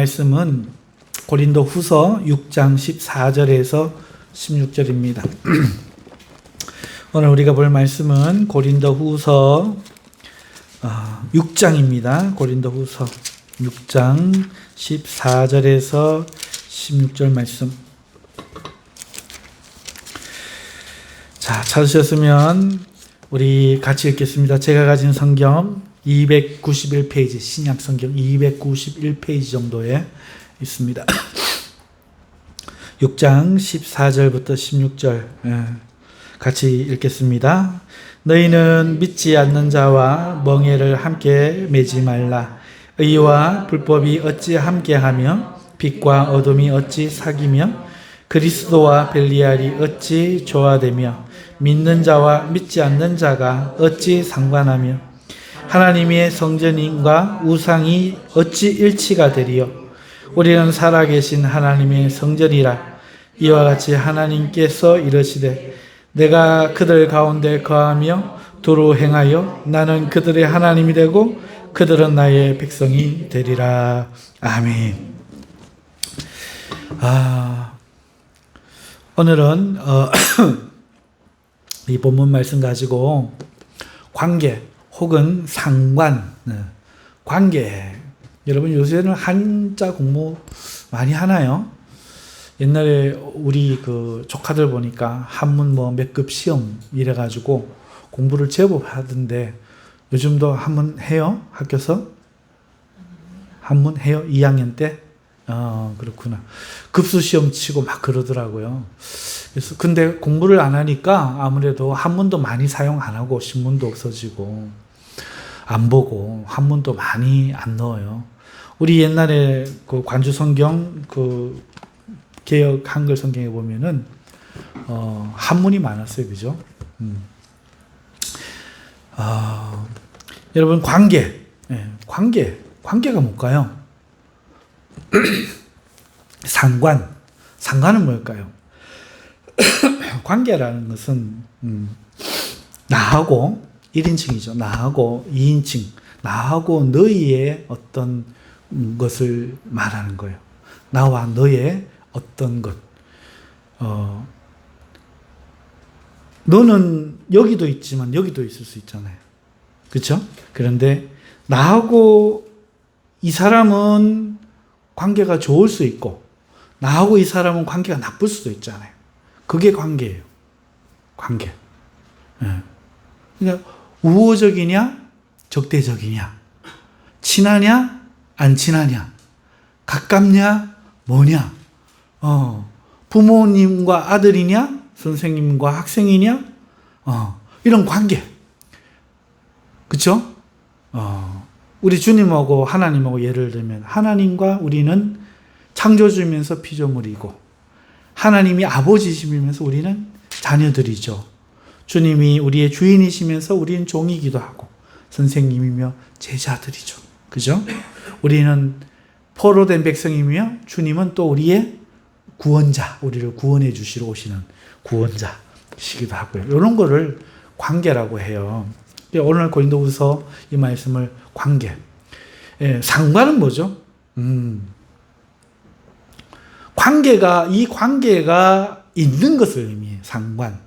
말씀은 고린도 후서 6장 14절에서 16절입니다. 오늘 우리가 볼 말씀은 고린도 후서 6장입니다. 고린도 후서 6장 14절에서 16절 말씀. 자, 찾으셨으면 우리 같이 읽겠습니다. 제가 가진 성경 291페이지, 신약 성경 291페이지 정도에 있습니다. 6장 14절부터 16절 같이 읽겠습니다. 너희는 믿지 않는 자와 멍에를 함께 매지 말라. 의와 불법이 어찌 함께하며 빛과 어둠이 어찌 사귀며 그리스도와 벨리알이 어찌 조화되며 믿는 자와 믿지 않는 자가 어찌 상관하며 하나님의 성전인과 우상이 어찌 일치가 되리요. 우리는 살아계신 하나님의 성전이라. 이와 같이 하나님께서 이르시되 내가 그들 가운데 거하며 도로 행하여 나는 그들의 하나님이 되고 그들은 나의 백성이 되리라. 아멘. 오늘은 이 본문 말씀 가지고 관계 혹은 상관, 관계. 여러분 요새는 한자 공부 많이 하나요? 옛날에 우리 그 조카들 보니까 한문 몇 급 시험 이래가지고 공부를 제법 하던데 요즘도 한문 해요? 학교에서? 한문 해요? 2학년 때? 그렇구나. 급수 시험 치고 막 그러더라고요. 그래서 근데 공부를 안 하니까 아무래도 한문도 많이 사용 안 하고 신문도 없어지고 안 보고 한문도 많이 안 넣어요. 우리 옛날에 그 관주 성경 그 개역 한글 성경에 보면은 한문이 많았어요, 그죠? 여러분 관계, 관계가 뭘까요? 상관은 뭘까요? 관계라는 것은 나하고 1인칭이죠. 나하고 2인칭, 나하고 너희의 어떤 것을 말하는 거예요. 나와 너의 어떤 것. 너는 여기도 있지만 여기도 있을 수 있잖아요. 그렇죠? 그런데 나하고 이 사람은 관계가 좋을 수 있고 나하고 이 사람은 관계가 나쁠 수도 있잖아요. 그게 관계예요. 관계. 그러니까 우호적이냐 적대적이냐, 친하냐 안 친하냐, 가깝냐 뭐냐, 부모님과 아들이냐 선생님과 학생이냐, 이런 관계. 그렇죠? 우리 주님하고 하나님하고 예를 들면 하나님과 우리는 창조주면서 피조물이고 하나님이 아버지시면서 우리는 자녀들이죠. 주님이 우리의 주인이시면서 우리는 종이기도 하고 선생님이며 제자들이죠. 그죠? 우리는 포로된 백성이며 주님은 또 우리의 구원자, 우리를 구원해 주시러 오시는 구원자시기도 하고요. 이런 거를 관계라고 해요. 오늘 고린도후서 이 말씀을 관계. 상관은 뭐죠? 이 관계가 있는 것을 의미해요. 상관.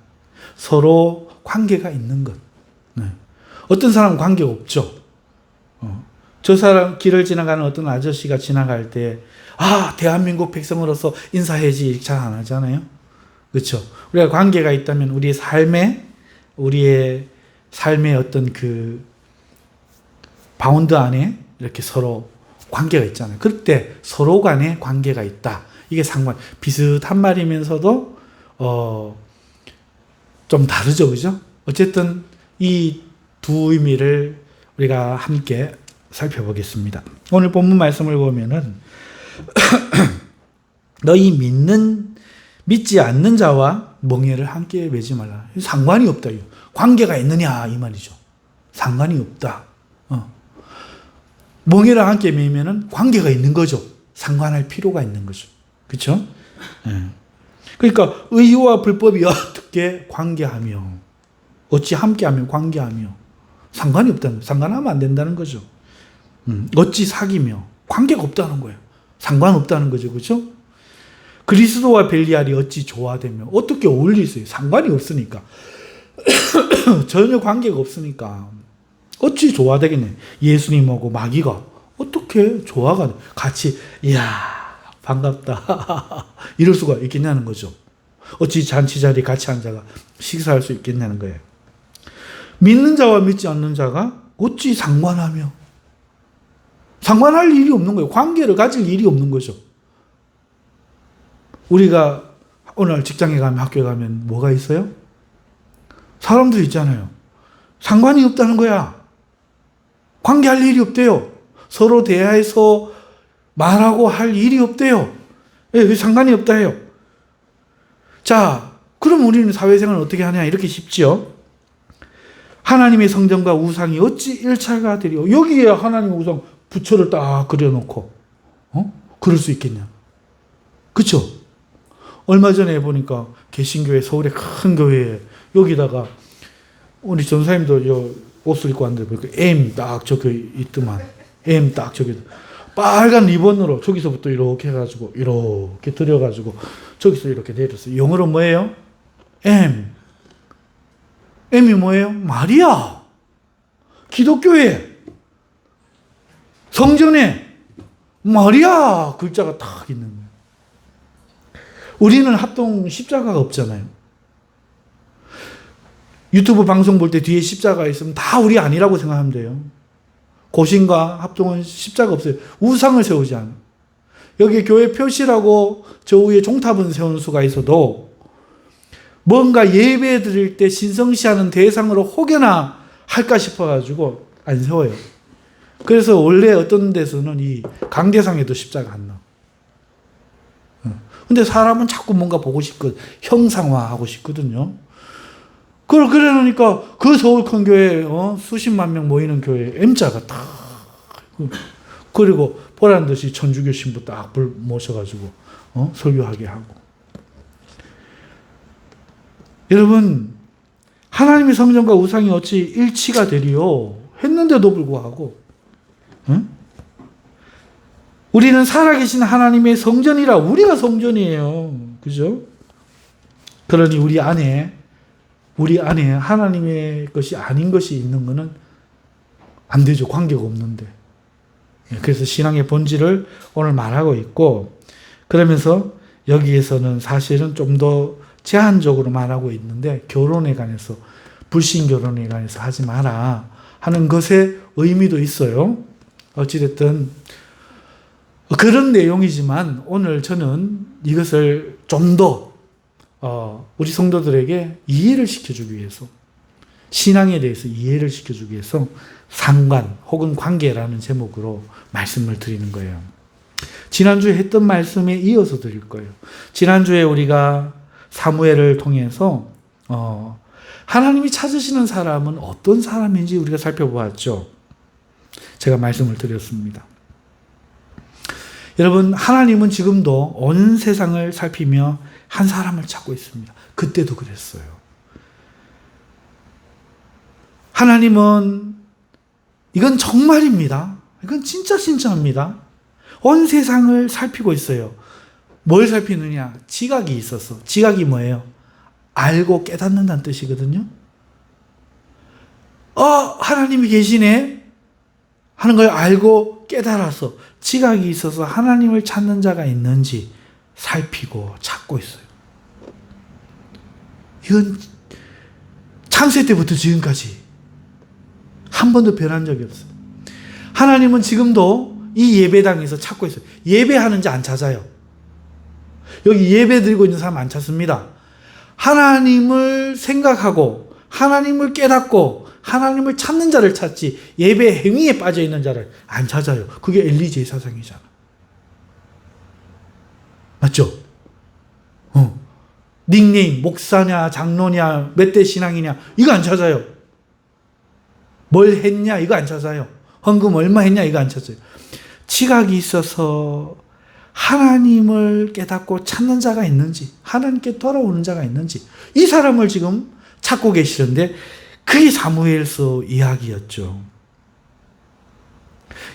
서로 관계가 있는 것. 어떤 사람은 관계가 없죠. 저 사람 길을 지나가는 어떤 아저씨가 지나갈 때, 대한민국 백성으로서 인사해야지 잘 안 하잖아요. 그렇죠? 우리가 관계가 있다면 우리의 삶의 어떤 그 바운드 안에 이렇게 서로 관계가 있잖아요. 그때 서로 간에 관계가 있다. 이게 상관. 비슷한 말이면서도 좀 다르죠, 그죠? 어쨌든 이 두 의미를 우리가 함께 살펴보겠습니다. 오늘 본문 말씀을 보면은 너희 믿지 않는 자와 멍에를 함께 매지 말라. 상관이 없다. 관계가 있느냐 이 말이죠. 상관이 없다. 멍에랑 함께 매면은 관계가 있는 거죠. 상관할 필요가 있는 거죠. 그렇죠? 그러니까 의와 불법이 어떻게 관계하며 어찌 함께하며 관계하며 상관이 없다는 거예요. 상관하면 안 된다는 거죠. 어찌 사귀며 관계가 없다는 거예요. 상관없다는 거죠. 그렇죠? 그리스도와 벨리알이 어찌 조화되며 어떻게 어울릴 수 있어요? 상관이 없으니까. 전혀 관계가 없으니까 어찌 조화되겠네. 예수님하고 마귀가 어떻게 조화가 같이 이야 반갑다 이럴 수가 있겠냐는 거죠. 어찌 잔치 자리에 같이 앉아가 식사할 수 있겠냐는 거예요. 믿는 자와 믿지 않는 자가 어찌 상관하며 상관할 일이 없는 거예요. 관계를 가질 일이 없는 거죠. 우리가 오늘 직장에 가면 학교에 가면 뭐가 있어요? 사람들 있잖아요. 상관이 없다는 거야. 관계할 일이 없대요. 서로 대화해서 말하고 할 일이 없대요. 왜 상관이 없다 해요. 자, 그럼 우리는 사회생활을 어떻게 하냐 이렇게 쉽지요. 하나님의 성전과 우상이 어찌 일체가 되리요. 여기에 하나님의 우상 부처를 딱 그려놓고 그럴 수 있겠냐. 그렇죠? 얼마 전에 보니까 개신교회 서울의 큰 교회에 여기다가 우리 전사님도 옷을 입고 왔는데 보니까 M 딱 적혀 있더만. M 딱 적혀 있더. 빨간 리본으로 저기서부터 이렇게 해가지고 이렇게 들여가지고 저기서 이렇게 내렸어요. 영어로 뭐예요? M. M이 뭐예요? 마리아. 기독교에 성전에 마리아 글자가 딱 있는 거예요. 우리는 합동 십자가가 없잖아요. 유튜브 방송 볼 때 뒤에 십자가 있으면 다 우리 아니라고 생각하면 돼요. 고신과 합동은 십자가 없어요. 우상을 세우지 않아요. 여기 교회 표시라고 저 위에 종탑은 세운 수가 있어도 뭔가 예배 드릴 때 신성시하는 대상으로 혹여나 할까 싶어가지고 안 세워요. 그래서 원래 어떤 데서는 이 강대상에도 십자가 안 나와. 근데 사람은 자꾸 뭔가 보고 싶거든. 형상화하고 싶거든요. 그걸 그래 놓으니까 그 서울 큰 교회 수십만 명 모이는 교회 M자가 딱 그리고 보란 듯이 천주교 신부 딱 모셔가지고 설교하게 하고. 여러분 하나님의 성전과 우상이 어찌 일치가 되리요 했는데도 불구하고 우리는 살아계신 하나님의 성전이라. 우리가 성전이에요. 그죠? 그러니 우리 안에 하나님의 것이 아닌 것이 있는 것은 안 되죠. 관계가 없는데. 그래서 신앙의 본질을 오늘 말하고 있고, 그러면서 여기에서는 사실은 좀 더 제한적으로 말하고 있는데, 결혼에 관해서, 불신 결혼에 관해서 하지 마라 하는 것의 의미도 있어요. 어찌됐든 그런 내용이지만 오늘 저는 이것을 좀 더 우리 성도들에게 이해를 시켜주기 위해서, 신앙에 대해서 이해를 시켜주기 위해서 상관 혹은 관계라는 제목으로 말씀을 드리는 거예요. 지난주에 했던 말씀에 이어서 드릴 거예요. 지난주에 우리가 사무엘을 통해서 하나님이 찾으시는 사람은 어떤 사람인지 우리가 살펴보았죠. 제가 말씀을 드렸습니다. 여러분, 하나님은 지금도 온 세상을 살피며 한 사람을 찾고 있습니다. 그때도 그랬어요. 하나님은, 이건 정말입니다. 이건 진짜입니다. 온 세상을 살피고 있어요. 뭘 살피느냐? 지각이 있어서. 지각이 뭐예요? 알고 깨닫는다는 뜻이거든요. 하나님이 계시네 하는 걸 알고 깨달아서 지각이 있어서 하나님을 찾는 자가 있는지 살피고 찾고 있어요. 이건 창세 때부터 지금까지 한 번도 변한 적이 없어요. 하나님은 지금도 이 예배당에서 찾고 있어요. 예배하는지 안 찾아요. 여기 예배 드리고 있는 사람 안 찾습니다. 하나님을 생각하고 하나님을 깨닫고 하나님을 찾는 자를 찾지 예배 행위에 빠져 있는 자를 안 찾아요. 그게 엘리 제사장이잖아. 맞죠? 닉네임, 목사냐, 장로냐, 몇 대 신앙이냐, 이거 안 찾아요. 뭘 했냐, 이거 안 찾아요. 헌금 얼마 했냐, 이거 안 찾아요. 지각이 있어서 하나님을 깨닫고 찾는 자가 있는지, 하나님께 돌아오는 자가 있는지, 이 사람을 지금 찾고 계시는데, 그게 사무엘서 이야기였죠.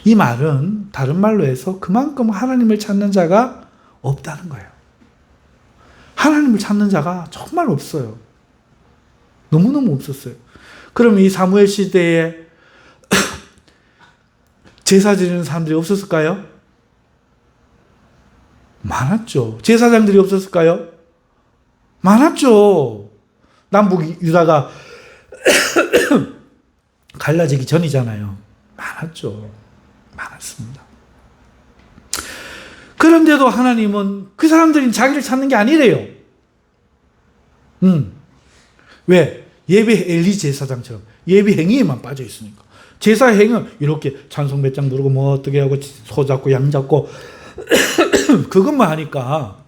이 말은 다른 말로 해서 그만큼 하나님을 찾는 자가 없다는 거예요. 하나님을 찾는 자가 정말 없어요. 너무너무 없었어요. 그럼 이 사무엘 시대에 제사 지내는 사람들이 없었을까요? 많았죠. 제사장들이 없었을까요? 많았죠. 남북 유다가 갈라지기 전이잖아요. 많았죠. 많았습니다. 그런데도 하나님은 그 사람들이 자기를 찾는 게 아니래요. 왜? 예배 엘리 제사장처럼 예배 행위에만 빠져 있으니까. 제사 행위는 이렇게 찬송 몇 장 부르고 뭐 어떻게 하고 소 잡고 양 잡고 그것만 하니까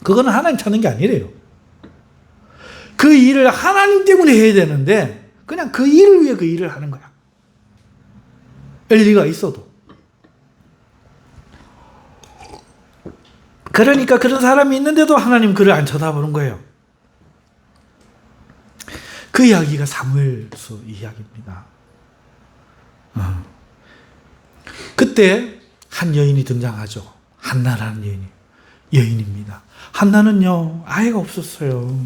그거는 하나님 찾는 게 아니래요. 그 일을 하나님 때문에 해야 되는데 그냥 그 일을 위해 그 일을 하는 거야. 엘리가 있어도. 그러니까 그런 사람이 있는데도 하나님 그를 안 쳐다보는 거예요. 그 이야기가 사무엘서 이야기입니다. 그때 한 여인이 등장하죠. 한나라는 여인입니다. 한나는요, 아이가 없었어요.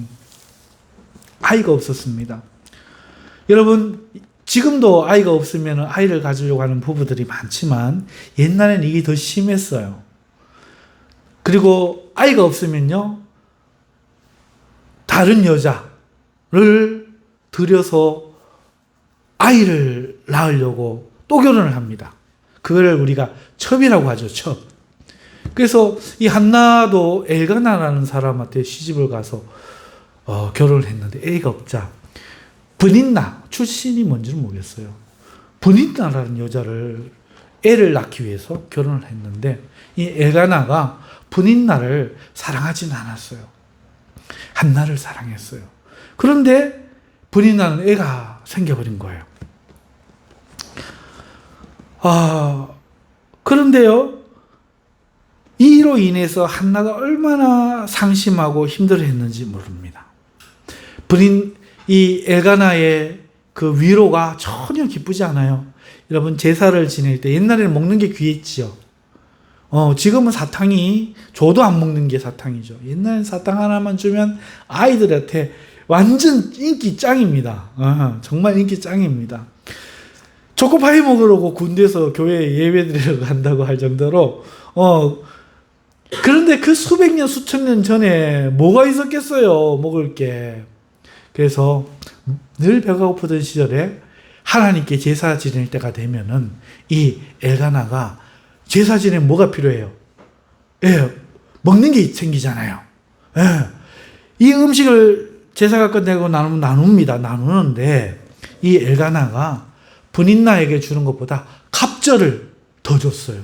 아이가 없었습니다. 여러분, 지금도 아이가 없으면 아이를 가지려고 하는 부부들이 많지만 옛날에는 이게 더 심했어요. 그리고 아이가 없으면요, 다른 여자를 들여서 아이를 낳으려고 또 결혼을 합니다. 그걸 우리가 첩이라고 하죠, 첩. 그래서 이 한나도 엘가나라는 사람한테 시집을 가서 결혼을 했는데 애가 없자 브닌나, 출신이 뭔지는 모르겠어요. 브닌나라는 여자를 애를 낳기 위해서 결혼을 했는데 이 엘가나가 브닌나를 사랑하지는 않았어요. 한나를 사랑했어요. 그런데 브닌나는 애가 생겨버린 거예요. 그런데요, 이로 인해서 한나가 얼마나 상심하고 힘들어했는지 모릅니다. 이 엘가나의 그 위로가 전혀 기쁘지 않아요. 여러분, 제사를 지낼 때 옛날에는 먹는 게 귀했지요. 지금은 사탕이 줘도 안 먹는 게 사탕이죠. 옛날엔 사탕 하나만 주면 아이들한테 완전 인기 짱입니다. 정말 인기 짱입니다. 초코파이 먹으려고 군대에서 교회에 예배드리러 간다고 할 정도로 그런데 그 수백 년 수천 년 전에 뭐가 있었겠어요, 먹을 게. 그래서 늘 배가 고프던 시절에 하나님께 제사 지낼 때가 되면은 이 엘가나가 제사 지내면 뭐가 필요해요? 먹는 게 생기잖아요. 이 음식을 제사가 끝내고 나눕니다. 나누는데 이 엘가나가 브닌나에게 주는 것보다 갑절을 더 줬어요.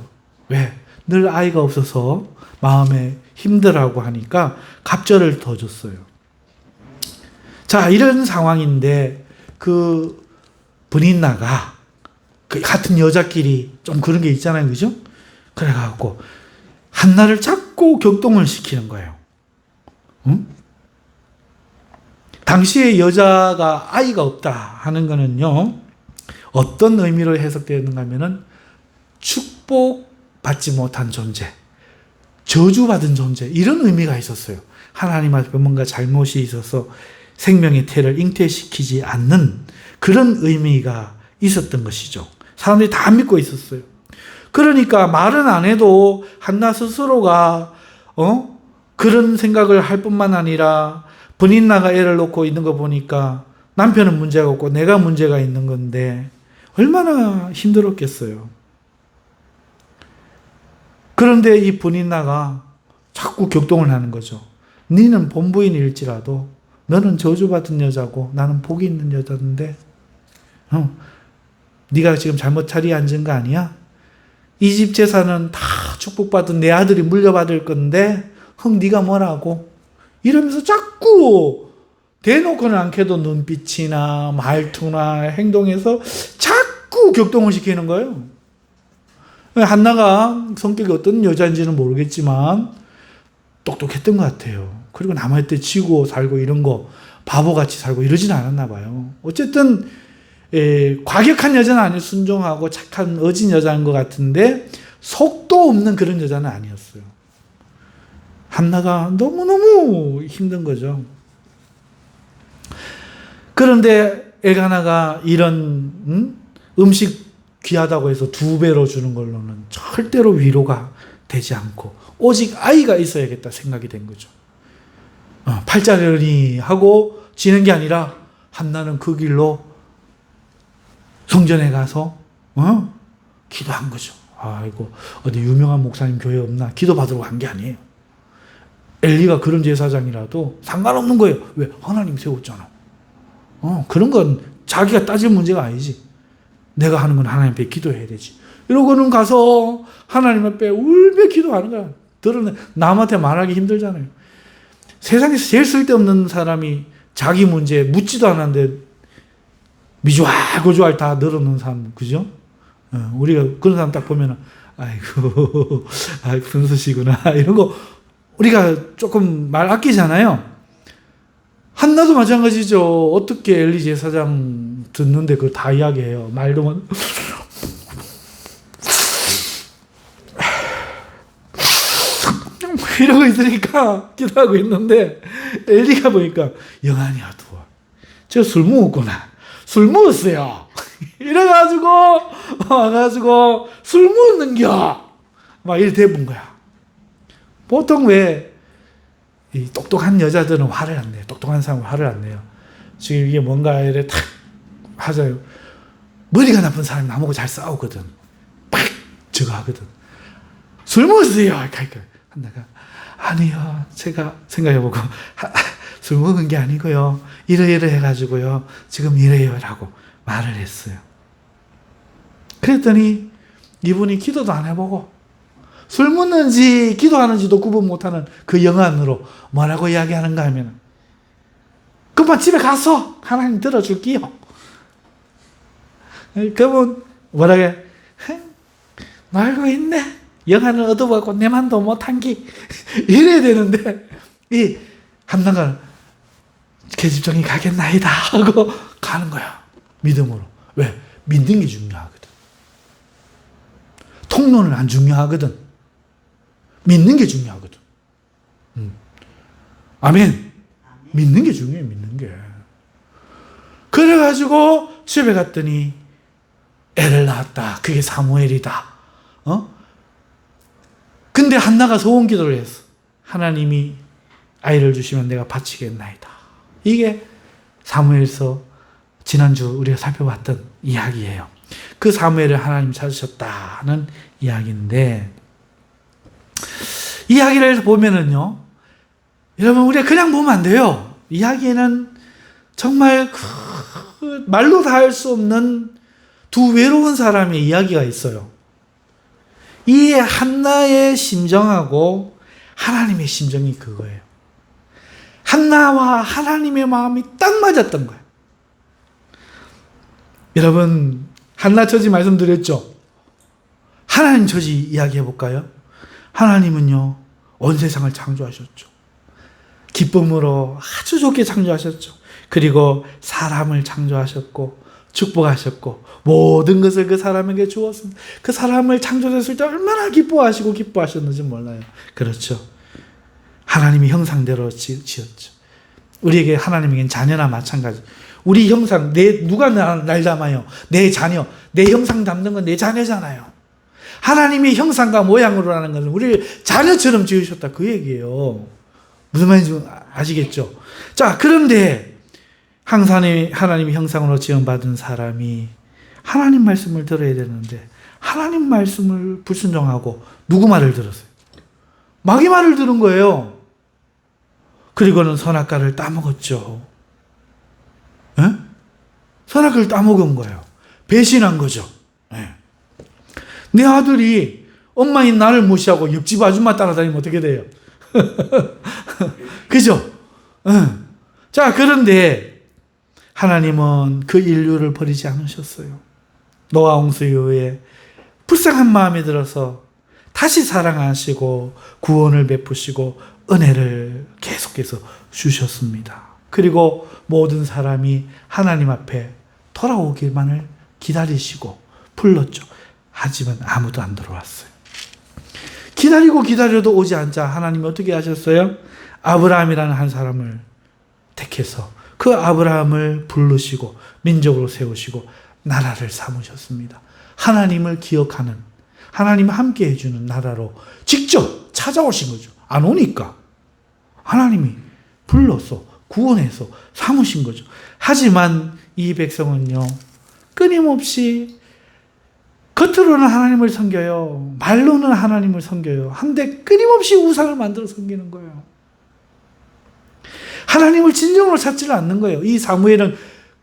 왜? 늘 아이가 없어서 마음에 힘들어하고 하니까 갑절을 더 줬어요. 자, 이런 상황인데 그 브닌나가 그 같은 여자끼리 좀 그런 게 있잖아요. 그죠? 그래갖고 한나를 자꾸 격동을 시키는 거예요. 당시에 여자가 아이가 없다 하는 거는요, 어떤 의미로 해석되었는가 하면은 축복받지 못한 존재, 저주받은 존재, 이런 의미가 있었어요. 하나님 앞에 뭔가 잘못이 있어서 생명의 태를 잉태시키지 않는 그런 의미가 있었던 것이죠. 사람들이 다 믿고 있었어요. 그러니까 말은 안 해도 한나 스스로가 그런 생각을 할 뿐만 아니라 브닌나가 애를 놓고 있는 거 보니까 남편은 문제가 없고 내가 문제가 있는 건데 얼마나 힘들었겠어요. 그런데 이 브닌나가 자꾸 격동을 하는 거죠. 너는 본부인일지라도 너는 저주받은 여자고 나는 복이 있는 여자인데 네가 지금 잘못 자리에 앉은 거 아니야? 이 집 재산은 다 축복받은 내 아들이 물려받을 건데 네가 뭐라고? 이러면서 자꾸 대놓고는 않게도 눈빛이나 말투나 행동에서 자꾸 격동을 시키는 거예요. 한나가 성격이 어떤 여자인지는 모르겠지만 똑똑했던 것 같아요. 그리고 남한테 지고 살고 이런 거 바보같이 살고 이러진 않았나 봐요. 어쨌든 과격한 여자는 아니에요. 순종하고 착한 어진 여자인 것 같은데 속도 없는 그런 여자는 아니었어요. 한나가 너무너무 힘든 거죠. 그런데 엘가나가 이런 음식 귀하다고 해서 2배로 주는 걸로는 절대로 위로가 되지 않고 오직 아이가 있어야겠다 생각이 된 거죠. 팔자려니 하고 지는 게 아니라 한나는 그 길로 성전에 가서 기도한 거죠. 아이고 어디 유명한 목사님 교회 없나 기도 받으러 간 게 아니에요. 엘리가 그런 제사장이라도 상관없는 거예요. 왜? 하나님 세웠잖아. 그런 건 자기가 따질 문제가 아니지. 내가 하는 건 하나님 앞에 기도해야 되지. 이러고는 가서 하나님 앞에 울며 기도하는 거야. 들으면 남한테 말하기 힘들잖아요. 세상에서 제일 쓸데없는 사람이 자기 문제 묻지도 않았는데 미주알고주알 다 늘어놓는 사람, 그죠? 우리가 그런 사람 딱 보면은 아이고 순수시구나 이런 거 우리가 조금 말 아끼잖아요. 한나도 마찬가지죠. 어떻게 엘리 제사장 듣는데 그걸 다 이야기해요. 말도 이러고 있으니까 기도하고 있는데 엘리가 보니까 영안이 어두워. 저 술 먹었구나. 술 먹었어요. 이래가지고 와가지고 술 먹는겨. 막 이래 대본 거야. 보통 왜 이 똑똑한 여자들은 화를 안 내요. 똑똑한 사람은 화를 안 내요. 지금 이게 뭔가 이래 탁 하자요. 머리가 나쁜 사람이 나보고 잘 싸우거든. 팍 저거 하거든. 술 먹었어요. 그러니까 한나가 아니요. 제가 생각해보고 술 먹은 게 아니고요. 이래 해가지고요. 지금 이래요. 라고 말을 했어요. 그랬더니 이분이 기도도 안 해보고 술 먹는지 기도하는지도 구분 못하는 그 영안으로 뭐라고 이야기하는가 하면 그만 집에 가서 하나님 들어줄게요. 그러면 뭐라고 해? 말고 있네. 영안을 얻어보고 내 만도 못한 기 이래야 되는데 이 한나가 계집종이 가겠나이다 하고 가는 거야. 믿음으로. 왜? 믿는 게 중요하거든. 통로는 안 중요하거든. 믿는 게 중요하거든. 아멘. 믿는 게 중요해. 믿는 게. 그래가지고 집에 갔더니 애를 낳았다. 그게 사무엘이다. 근데 한나가 소원 기도를 했어. 하나님이 아이를 주시면 내가 바치겠나이다. 이게 사무엘서 지난주 우리가 살펴봤던 이야기예요. 그 사무엘을 하나님 찾으셨다는 이야기인데 이야기를 보면은요, 여러분 우리가 그냥 보면 안 돼요. 이야기에는 정말 말로 다 할 수 없는 두 외로운 사람의 이야기가 있어요. 이 한나의 심정하고 하나님의 심정이 그거예요. 한나와 하나님의 마음이 딱 맞았던 거예요. 여러분 한나 처지 말씀드렸죠? 하나님 처지 이야기해 볼까요? 하나님은요 온 세상을 창조하셨죠. 기쁨으로 아주 좋게 창조하셨죠. 그리고 사람을 창조하셨고 축복하셨고 모든 것을 그 사람에게 주었습니다. 그 사람을 창조했을 때 얼마나 기뻐하시고 기뻐하셨는지 몰라요. 그렇죠. 하나님이 형상대로 지었죠. 우리에게 하나님에게는 자녀나 마찬가지. 우리 형상, 누가 날 담아요? 내 자녀. 내 형상 담는 건 내 자녀잖아요. 하나님이 형상과 모양으로라는 것은 우리를 자녀처럼 지으셨다. 그 얘기예요. 무슨 말인지 아시겠죠? 자, 그런데 하나님의 형상으로 지음받은 사람이 하나님 말씀을 들어야 되는데 하나님 말씀을 불순종하고 누구 말을 들었어요? 마귀 말을 들은 거예요. 그리고는 선악과를 따먹었죠. 에? 선악과를 따먹은 거예요. 배신한 거죠. 네. 내 아들이 엄마인 나를 무시하고 옆집 아줌마 따라다니면 어떻게 돼요? 그죠? 자, 그런데 하나님은 그 인류를 버리지 않으셨어요. 노아 홍수 이후에 불쌍한 마음이 들어서 다시 사랑하시고 구원을 베푸시고 은혜를 계속해서 주셨습니다. 그리고 모든 사람이 하나님 앞에 돌아오기만을 기다리시고 불렀죠. 하지만 아무도 안 들어왔어요. 기다리고 기다려도 오지 않자 하나님이 어떻게 하셨어요? 아브라함이라는 한 사람을 택해서 그 아브라함을 부르시고 민족으로 세우시고 나라를 삼으셨습니다. 하나님을 기억하는, 하나님 함께 해주는 나라로 직접 찾아오신 거죠. 안 오니까 하나님이 불러서 구원해서 삼으신 거죠. 하지만 이 백성은요, 끊임없이 겉으로는 하나님을 섬겨요. 말로는 하나님을 섬겨요. 한데 끊임없이 우상을 만들어 섬기는 거예요. 하나님을 진정으로 찾지를 않는 거예요. 이 사무엘은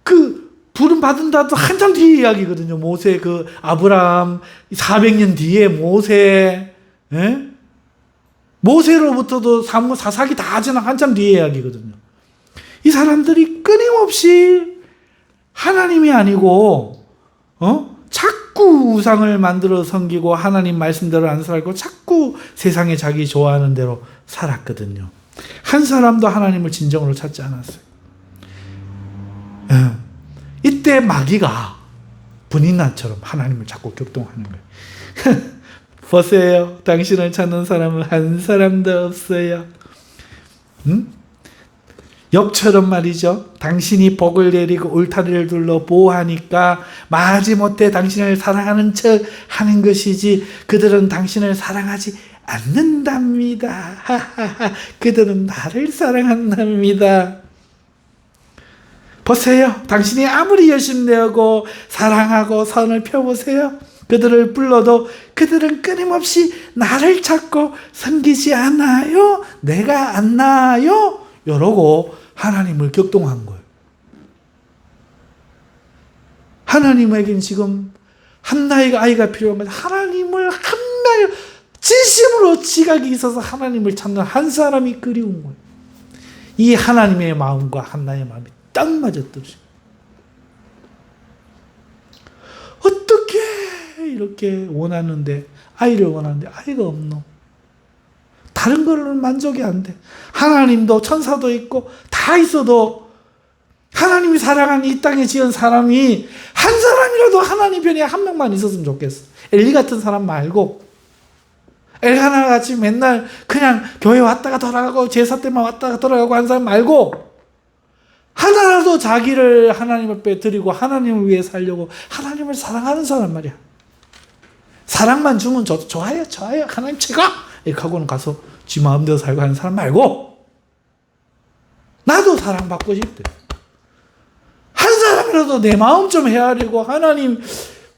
그 부름 받은다도 한참 뒤에 이야기거든요. 모세, 그 아브라함 400년 뒤에 모세, 예? 모세로부터도 사사기 다 지나 한참 뒤에 이야기거든요. 이 사람들이 끊임없이 하나님이 아니고 자꾸 우상을 만들어 섬기고 하나님 말씀대로 안 살고 자꾸 세상에 자기 좋아하는 대로 살았거든요. 한 사람도 하나님을 진정으로 찾지 않았어요. 이때 마귀가 분인난처럼 하나님을 자꾸 격동하는 거예요. 보세요. 당신을 찾는 사람은 한 사람도 없어요. 욥처럼 말이죠. 당신이 복을 내리고 울타리를 둘러 보호하니까 마지못해 당신을 사랑하는 척 하는 것이지 그들은 당신을 사랑하지 않는답니다. 그들은 나를 사랑한답니다. 보세요. 당신이 아무리 열심히 내고 사랑하고 선을 펴보세요. 그들을 불러도 그들은 끊임없이 나를 찾고 섬기지 않아요. 내가 안 나요. 이러고 하나님을 격동한 거예요. 하나님에겐 지금 한나이가 아이가 필요한 거예요. 하나님을 한나이 진심으로 지각이 있어서 하나님을 찾는 한 사람이 그리운 거예요. 이 하나님의 마음과 한나의 마음이 딱 맞았더라고요. 어떻게 이렇게 원하는데 아이를 원하는데 아이가 없노? 다른 거는 만족이 안 돼. 하나님도 천사도 있고 다 있어도 하나님이 사랑하는 이 땅에 지은 사람이 한 사람이라도 하나님 편에 한 명만 있었으면 좋겠어. 엘리 같은 사람 말고 엘가나 같이 맨날 그냥 교회 왔다가 돌아가고 제사 때만 왔다가 돌아가고 한 사람 말고 하나라도 자기를 하나님 앞에 드리고 하나님을 위해 살려고 하나님을 사랑하는 사람 말이야. 사랑만 주면 좋아요. 하나님 최고! 이렇게 하고는 가서 지 마음대로 살고 하는 사람 말고 나도 사랑받고 싶대. 한 사람이라도 내 마음 좀 헤아리고 하나님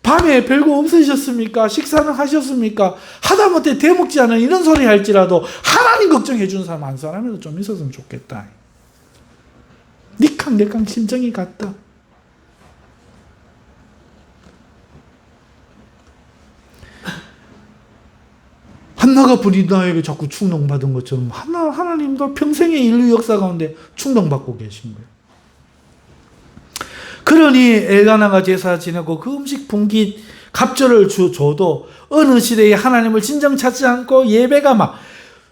밤에 별거 없으셨습니까? 식사는 하셨습니까? 하다못해 대먹지 않은 이런 소리 할지라도 하나님 걱정해 주는 사람 한 사람이라도 좀 있었으면 좋겠다. 니캉내캉 심정이 같다. 한나가 브리나에게 자꾸 충동받은 것처럼 하나님도 평생의 인류 역사 가운데 충동받고 계신 거예요. 그러니 엘가나가 제사 지내고 그 음식 분깃 갑절을 줘도 어느 시대에 하나님을 진정 찾지 않고 예배가 막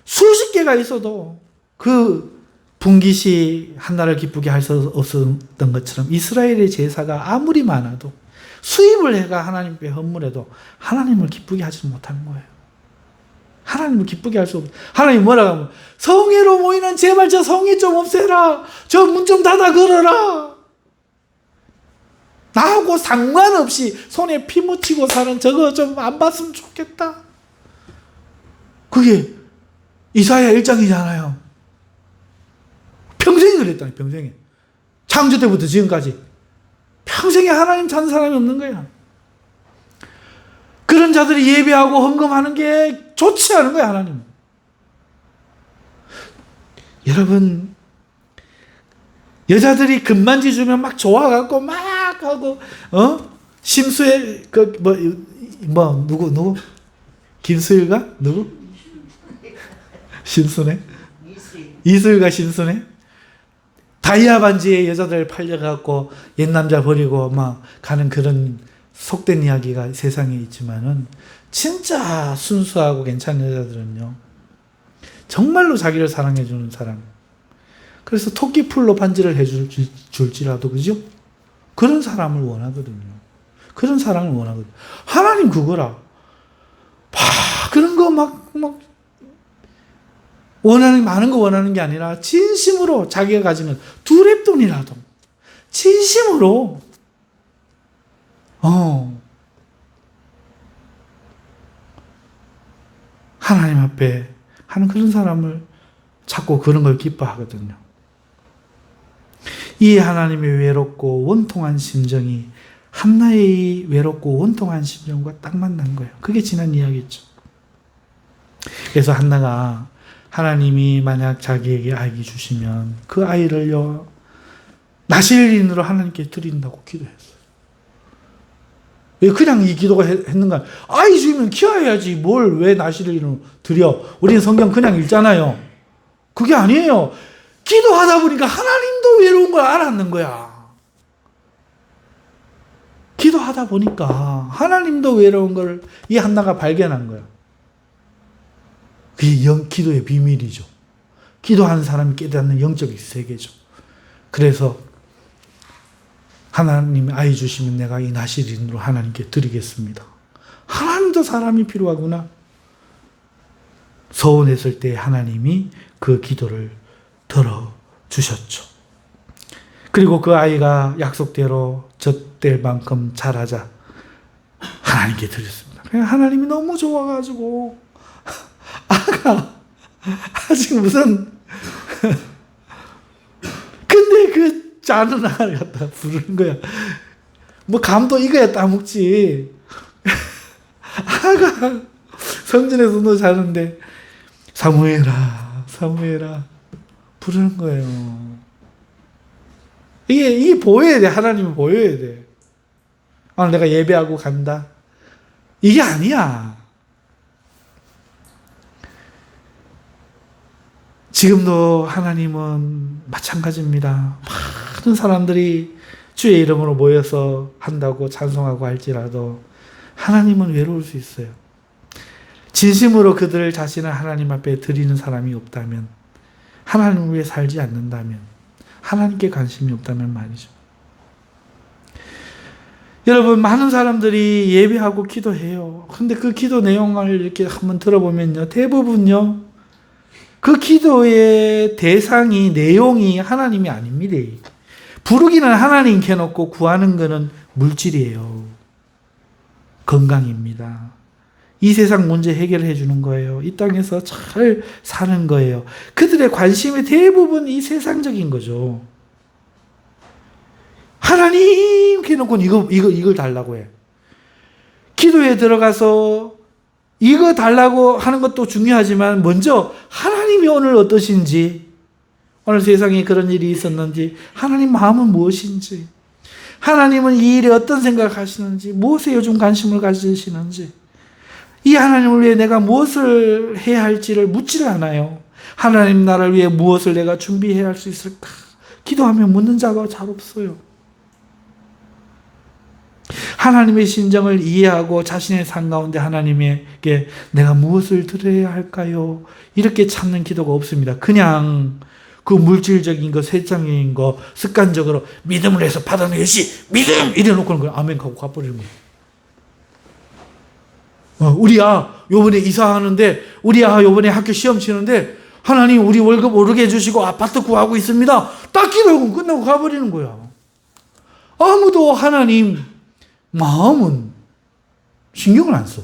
수십 개가 있어도 그 분깃이 한나를 기쁘게 할 수 없었던 것처럼 이스라엘의 제사가 아무리 많아도 수입을 해가 하나님께 헌물해도 하나님을 기쁘게 하지 못하는 거예요. 하나님을 기쁘게 할 수 없어요. 하나님 뭐라고 하면 성회로 모이는 제발 저 성회 좀 없애라. 저 문 좀 닫아 걸어라. 나하고 상관없이 손에 피 묻히고 사는 저거 좀 안 봤으면 좋겠다. 그게 이사야 1장이잖아요. 평생에 그랬다니, 평생에. 창조 때부터 지금까지. 평생에 하나님 찾는 사람이 없는 거야. 그런 자들이 예배하고 헌금하는 게 좋지 않은 거야, 하나님. 여러분, 여자들이 금반지 주면 막 좋아갖고 막 하고, 심수에, 누구? 김수일가? 누구? 심수네? 이수일가 심수네? 다이아 반지에 여자들 팔려갖고 옛 남자 버리고 막 가는 그런 속된 이야기가 세상에 있지만은 진짜 순수하고 괜찮은 여자들은요, 정말로 자기를 사랑해주는 사람. 그래서 토끼풀로 반지를 해줄지라도, 그죠? 그런 사람을 원하거든요. 그런 사랑을 원하거든요. 하나님 그거라. 그런 거 막 많은 거 원하는 게 아니라 진심으로 자기가 가진 것 두 랩돈이라도 진심으로 하나님 앞에 하는 그런 사람을 찾고 그런 걸 기뻐하거든요. 이 하나님의 외롭고 원통한 심정이 한나의 외롭고 원통한 심정과 딱 만난 거예요. 그게 지난 이야기죠. 그래서 한나가 하나님이 만약 자기에게 아기 주시면 그 아이를요 나실인으로 하나님께 드린다고 기도했어요. 왜 그냥 이 기도가 했는가? 아이 주면 키워야지 뭘 왜 나실인으로 드려? 우리는 성경 그냥 읽잖아요. 그게 아니에요. 기도하다 보니까 하나님도 외로운 걸 알았는 거야. 기도하다 보니까 하나님도 외로운 걸 이 한나가 발견한 거야. 그게 기도의 비밀이죠. 기도하는 사람이 깨닫는 영적인 세계죠. 그래서 하나님 아이 주시면 내가 이 나실인으로 하나님께 드리겠습니다. 하나님도 사람이 필요하구나. 서운했을 때 하나님이 그 기도를 들어주셨죠. 그리고 그 아이가 약속대로 젖될 만큼 자라자 하나님께 드렸습니다. 하나님이 너무 좋아가지고 아가 아직 무슨 근데 그 자는 아를 갖다 부르는 거야. 뭐 감도 익어야 따먹지. 아가 성전에서도 자는데 사무엘아 부르는 거예요. 이게 보여야 돼. 하나님은 보여야 돼. 내가 예배하고 간다. 이게 아니야. 지금도 하나님은 마찬가지입니다. 많은 사람들이 주의 이름으로 모여서 한다고 찬송하고 할지라도 하나님은 외로울 수 있어요. 진심으로 그들 자신을 하나님 앞에 드리는 사람이 없다면, 하나님을 위해 살지 않는다면, 하나님께 관심이 없다면 말이죠. 여러분, 많은 사람들이 예배하고 기도해요. 근데 그 기도 내용을 이렇게 한번 들어보면요, 대부분요, 그 기도의 대상이, 내용이 하나님이 아닙니다. 부르기는 하나님 켜놓고 구하는 것은 물질이에요. 건강입니다. 이 세상 문제 해결해 주는 거예요. 이 땅에서 잘 사는 거예요. 그들의 관심이 대부분 이 세상적인 거죠. 하나님 켜놓고 이걸 달라고 해. 기도에 들어가서 이거 달라고 하는 것도 중요하지만 먼저 하나님이 오늘 어떠신지, 오늘 세상에 그런 일이 있었는지, 하나님 마음은 무엇인지, 하나님은 이 일에 어떤 생각을 하시는지, 무엇에 요즘 관심을 가지시는지, 이 하나님을 위해 내가 무엇을 해야 할지를 묻지를 않아요. 하나님 나를 위해 무엇을 내가 준비해야 할 수 있을까? 기도하면 묻는 자가 잘 없어요. 하나님의 심정을 이해하고 자신의 삶 가운데 하나님에게 내가 무엇을 드려야 할까요? 이렇게 찾는 기도가 없습니다. 그냥 그 물질적인 거, 세상적인 거, 습관적으로 믿음을 해서 받아내야지, 믿음! 이래놓고는 그냥 아멘 하고 가버리는 거예요. 요번에 이사하는데, 요번에 학교 시험 치는데, 하나님 우리 월급 오르게 해주시고 아파트 구하고 있습니다. 딱 기도하고 끝나고 가버리는 거야. 아무도 하나님 마음은 신경을 안 써.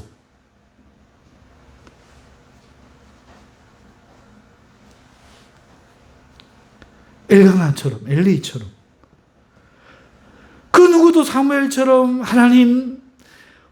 엘가나처럼, 엘리처럼. 그 누구도 사무엘처럼 하나님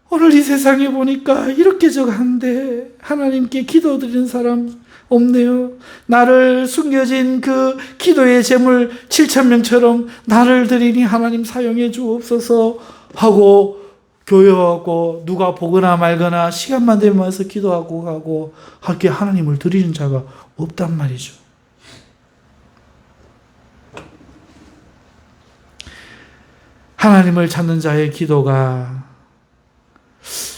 오늘 이 세상에 보니까 이렇게 저한데 하나님께 기도드리는 사람 없네요. 나를 숨겨진 그 기도의 제물 7,000명처럼 나를 드리니 하나님 사용해 주옵소서 하고 교회하고 누가 보거나 말거나 시간만 되면 와서 기도하고 가고 할게 하나님을 드리는 자가 없단 말이죠. 하나님을 찾는 자의 기도가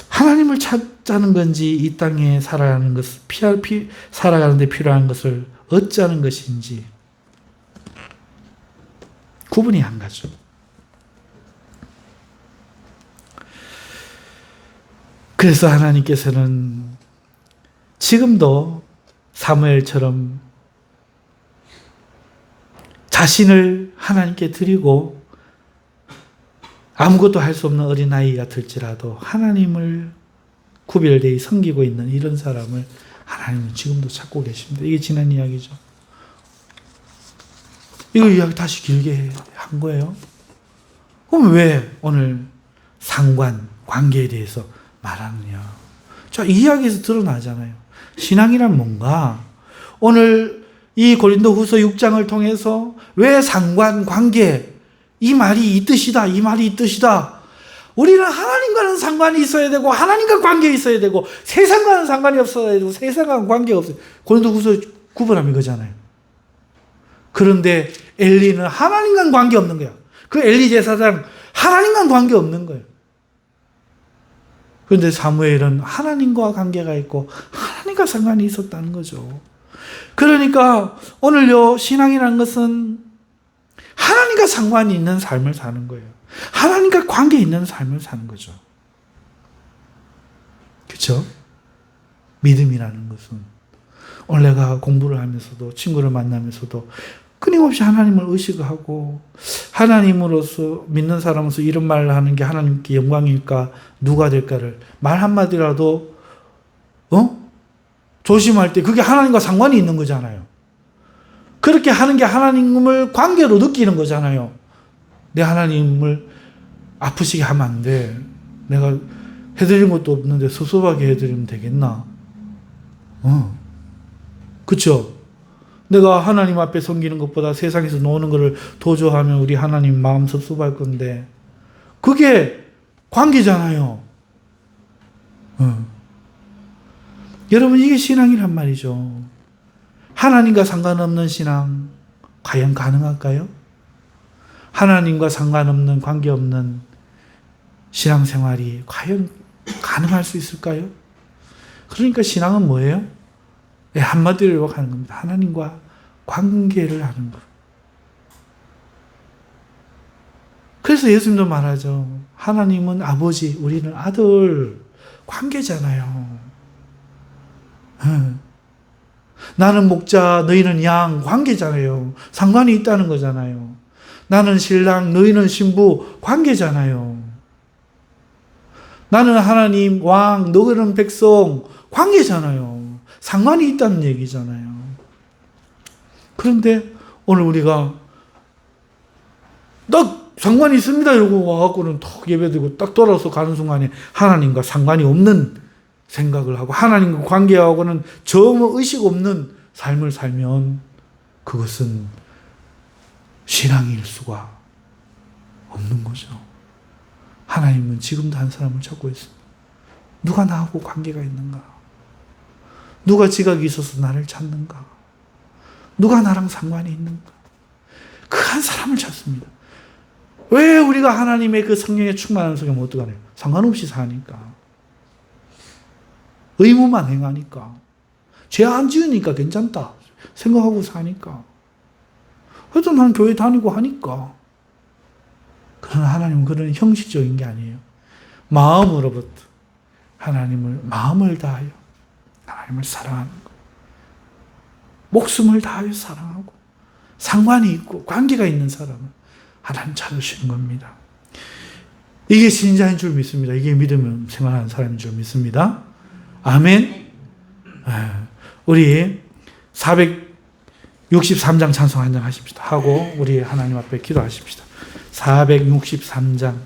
하나님을 찾자는 건지 이 땅에 살아가는 것을 살아가는데 필요한 것을 얻자는 것인지 구분이 안 가죠. 그래서 하나님께서는 지금도 사무엘처럼 자신을 하나님께 드리고 아무것도 할 수 없는 어린아이가 될지라도 하나님을 구별되이 섬기고 있는 이런 사람을 하나님은 지금도 찾고 계십니다. 이게 지난 이야기죠. 이거 이야기 다시 길게 한 거예요. 그럼 왜 오늘 상관, 관계에 대해서 말하느냐. 자, 이 이야기에서 드러나잖아요. 신앙이란 뭔가? 오늘 이 고린도 후서 6장을 통해서 왜 상관, 관계, 이 말이 이 뜻이다, 이 말이 이 뜻이다. 우리는 하나님과는 상관이 있어야 되고, 하나님과 관계 있어야 되고, 세상과는 상관이 없어야 되고, 세상과는 관계가 없어요. 고린도 후서 구분하면 이거잖아요. 그런데 엘리는 하나님과는 관계 없는 거야. 그 엘리 제사장, 하나님과는 관계 없는 거예요. 그런데 사무엘은 하나님과 관계가 있고, 하나님과 상관이 있었다는 거죠. 그러니까 오늘요, 신앙이라는 것은 하나님과 상관이 있는 삶을 사는 거예요. 하나님과 관계 있는 삶을 사는 거죠. 그렇죠? 믿음이라는 것은 오늘 내가 공부를 하면서도 친구를 만나면서도 끊임없이 하나님을 의식하고 하나님으로서 믿는 사람으로서 이런 말을 하는 게 하나님께 영광일까 누가 될까를 말 한마디라도 조심할 때 그게 하나님과 상관이 있는 거잖아요. 그렇게 하는 게 하나님을 관계로 느끼는 거잖아요. 내 하나님을 아프시게 하면 안 돼. 내가 해드린 것도 없는데 섭섭하게 해드리면 되겠나? 그쵸? 내가 하나님 앞에 섬기는 것보다 세상에서 노는 것을 도저하면 우리 하나님 마음 섭섭할 건데 그게 관계잖아요. 여러분 이게 신앙이란 말이죠. 하나님과 상관없는 신앙 과연 가능할까요? 하나님과 상관없는 관계없는 신앙생활이 과연 가능할 수 있을까요? 그러니까 신앙은 뭐예요? 한마디로 요약하는 겁니다. 하나님과 관계를 하는 것. 그래서 예수님도 말하죠. 하나님은 아버지, 우리는 아들, 관계잖아요. 나는 목자, 너희는 양, 관계잖아요. 상관이 있다는 거잖아요. 나는 신랑, 너희는 신부, 관계잖아요. 나는 하나님, 왕, 너희는 백성, 관계잖아요. 상관이 있다는 얘기잖아요. 그런데 오늘 우리가 딱 상관이 있습니다 이러고 와갖고는 턱 예배드리고 딱 돌아서 가는 순간에 하나님과 상관이 없는 생각을 하고 하나님과 관계하고는 전혀 의식 없는 삶을 살면 그것은 신앙일 수가 없는 거죠. 하나님은 지금도 한 사람을 찾고 있습니다. 누가 나하고 관계가 있는가? 누가 지각이 있어서 나를 찾는가? 누가 나랑 상관이 있는가? 그 한 사람을 찾습니다. 왜 우리가 하나님의 그 성령에 충만한 속에 못 들어가나요? 상관없이 사니까. 의무만 행하니까. 죄 안 지으니까 괜찮다 생각하고 사니까. 그래도 나는 교회 다니고 하니까. 그러나 하나님은 그런 형식적인 게 아니에요. 마음으로부터 하나님을 마음을 다하여 하나님을 사랑하는 것. 목숨을 다하여 사랑하고 상관이 있고 관계가 있는 사람을 하나님 찾으시는 겁니다. 이게 신자인 줄 믿습니다. 이게 믿으면 생활하는 사람인 줄 믿습니다. 아멘. 우리 463장 찬송 한 장 하십시다. 하고 우리 하나님 앞에 기도하십시다. 463장